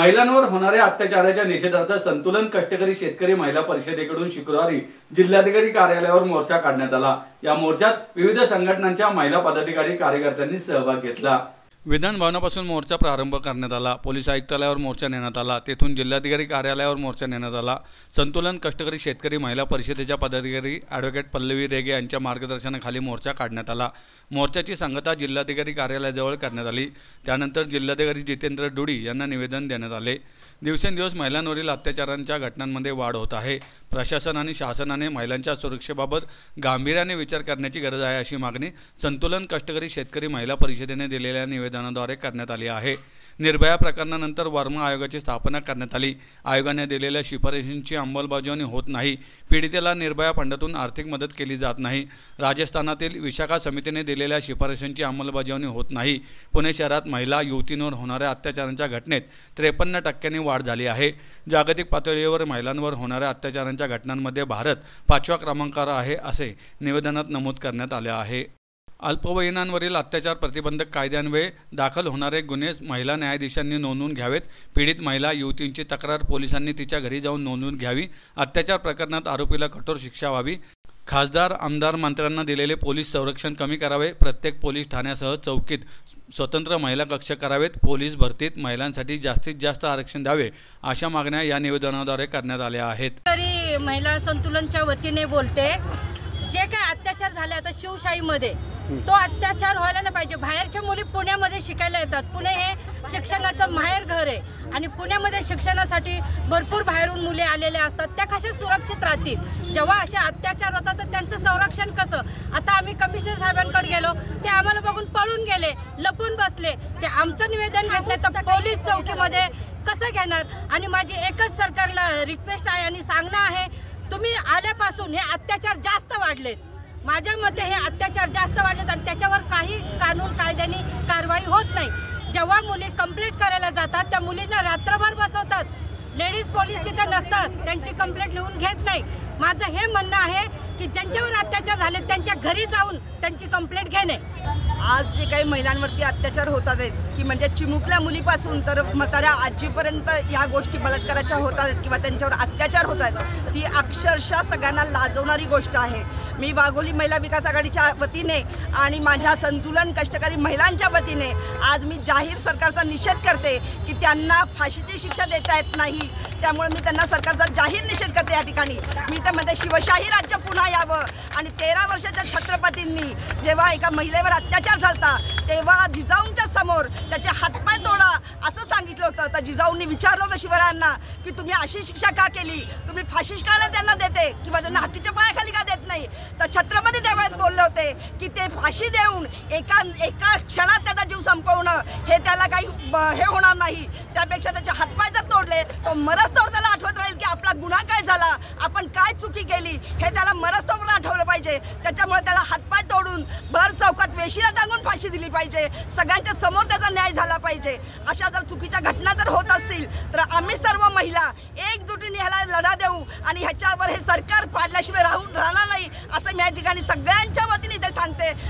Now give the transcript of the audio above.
महिलांवर होणाऱ्या अत्याचाराच्या निषेधार्थ संतुलन कष्टकरी शेतकरी महिला परिषदेकडून शुक्रवारी जिल्हाधिकारी कार्यालयावर मोर्चा काढण्यात आला। या मोर्चात विविध संघटनांच्या महिला पदाधिकारी कार्यकर्त्यांनी सहभाग घेतला। विधान भवनापासून मोर्चा प्रारंभ करण्यात आला। पोलीस आयुक्तालयावर मोर्चा नेण्यात आला। तेथून जिल्हाधिकारी कार्यालयावर मोर्चा नेण्यात आला। संतुलन कष्टकरी शेतकरी महिला परिषदेच्या पदाधिकारी ॲडव्होकेट पल्लवी रेगे यांच्या मार्गदर्शनाखाली मोर्चा काढण्यात आला। मोर्चाची सांगता जिल्हाधिकारी कार्यालयाजवळ करण्यात आली। त्यानंतर जिल्हाधिकारी जितेंद्र डुडी यांना निवेदन देण्यात आले। दिवसेंदिवस महिलांवरील अत्याचारांच्या घटनांमध्ये वाढ होत आहे। प्रशासन आणि शासनाने महिलांच्या सुरक्षेबाबत गांभीर्याने विचार करण्याची गरज आहे, अशी मागणी संतुलन कष्टकरी शेतकरी महिला परिषदेने दिलेल्या निवेदनाद्वारे करण्यात आली आहे। निर्भया प्रकरणानंतर वर्मा आयोगाची स्थापना करण्यात आली। आयोगाने दिलेल्या शिफारशींची अंमलबजावणी होत नाही। पीडितेला निर्भया फंडातून आर्थिक मदत केली जात नाही। राजस्थानातील विशाखा समितीने दिलेल्या शिफारशींची अंमलबजावणी होत नाही। पुणे शहरात महिला युवतींवर होणाऱ्या अत्याचारांच्या घटनेत 53% वाढ झाली आहे। जागतिक पातळीवर महिलांवर होणाऱ्या अत्याचारांच्या घटनांमध्ये भारत 5व्या क्रमांकावर आहे, असे निवेदनात नमूद करण्यात आले आहे। अल्पवयीनांवरील अत्याचार प्रतिबंधक कायद्यान्वये दाखल होणारे गुन्हे महिला न्यायाधीशांनी नोंदवून घ्यावेत। पीडित महिला युवतींची तक्रार पोलिसांनी तिच्या घरी जाऊन नोंदवून घ्यावी। अत्याचार प्रकरणात आरोपीला कठोर शिक्षा व्हावी। खासदार आमदार मंत्र्यांना दिलेले पोलीस संरक्षण कमी करावे। प्रत्येक पोलीस ठाण्यासह चौकीत स्वतंत्र महिला कक्ष करावेत। पोलीस भरतीत महिलांसाठी जास्तीत जास्त आरक्षण द्यावे, अशा मागण्या या निवेदनाद्वारे करण्यात आल्या आहेत। तरी महिला संतुलनच्या वतीने बोलते, जे काही अत्याचार झाले आता शिवशाहीमध्ये तो अत्याचार व्हायला नाही पाहिजे। बाहेरच्या मुली पुण्यामध्ये शिकायला येतात। पुणे हे शिक्षणाचं माहेर घर आहे आणि पुण्यामध्ये शिक्षणासाठी भरपूर बाहेरून मुली आलेल्या असतात। त्या कशा सुरक्षित राहतील? जेव्हा असे अत्याचार होतात तर त्यांचं संरक्षण कसं? आता आम्ही कमिशनर साहेबांकडे गेलो, ते आम्हाला बघून पळून गेले, लपून बसले। ते आमचं निवेदन घेतले तर पोलीस चौकीमध्ये कसं घेणार? आणि माझी एकच सरकारला रिक्वेस्ट आहे आणि सांगणं आहे, तुम्ही आल्यापासून हे अत्याचार जास्त वाढलेत। माझ्या मते हे अत्याचार जास्त वाढलेत आणि त्याच्यावर काही कानून कायद्याने कारवाई होत नाही। जेव्हा मुली कंप्लेंट करायला जातात त्या मुलींना रात्रभर बसवतात। लेडीज पोलीस तिथे नसतात, त्यांची कंप्लेंट लिहून घेत नाही। माझं हे म्हणणं आहे की ज्यांच्यावर अत्याचार झाले त्यांच्या घरी जाऊन त्यांची कंप्लेंट घेणे। आज जे काही महिलांवरती अत्याचार होतात आहेत की म्हणजे चिमुकल्या मुलीपासून तर म्हाताऱ्या आजीपर्यंत या गोष्टी बलात्काराच्या होतात आहेत किंवा त्यांच्यावर अत्याचार होत आहेत, ती अक्षरशः सगळ्यांना लाजवणारी गोष्ट आहे। मी वाघोली महिला विकास आघाडीच्या वतीने आणि माझ्या संतुलन कष्टकरी महिलांच्या वतीने आज मी जाहीर सरकारचा निषेध करते की त्यांना फाशीची शिक्षा देता येत नाही। त्यामुळे मी त्यांना सरकारचा जाहीर निषेध करते। या ठिकाणी मी तर म्हणते शिवशाही राज्य पुन्हा यावं आणि 13 वर्षाच्या छत्रपतींनी जेव्हा एका महिलेवर अत्याचार झालता तेव्हा जिजाऊंच्या समोर त्याचे हातपाय तोडा असं सांगितलं होतं। तर जिजाऊंनी विचारलं होतं शिवरायांना की तुम्ही अशी शिक्षा का केली? तुम्ही फाशी का त्यांना देते किंवा त्यांना हत्तीच्या पायाखाली का देत नाही? तर छत्रपती त्यावेळेस बोलले होते की ते फाशी देऊन एका क्षणात त्याचा जीव संपवणं हे त्याला काही हे होणार नाही। त्यापेक्षा त्याचे हातपाय जर तोडले तो मरस्तोवर त्याला आठवत राहील की आपला गुन्हा काय झाला, आपण काय चुकी केली, हे त्याला मरस्तोवर आठवलं पाहिजे। त्याच्यामुळे त्याला हातपाय तोडून भर चौकात वेशीला टांगून फाशी दिली पाहिजे। सगळ्यांच्या समोर त्याचा न्याय झाला पाहिजे। अशा जर चुकीच्या घटना जर होत असतील तर आम्ही सर्व महिला एकजुटीने ह्याला लढा देऊ आणि ह्याच्यावर हे सरकार पाडल्याशिवाय राहणार नाही, असं मी या ठिकाणी सगळ्यांच्या वतीने ते सांगते।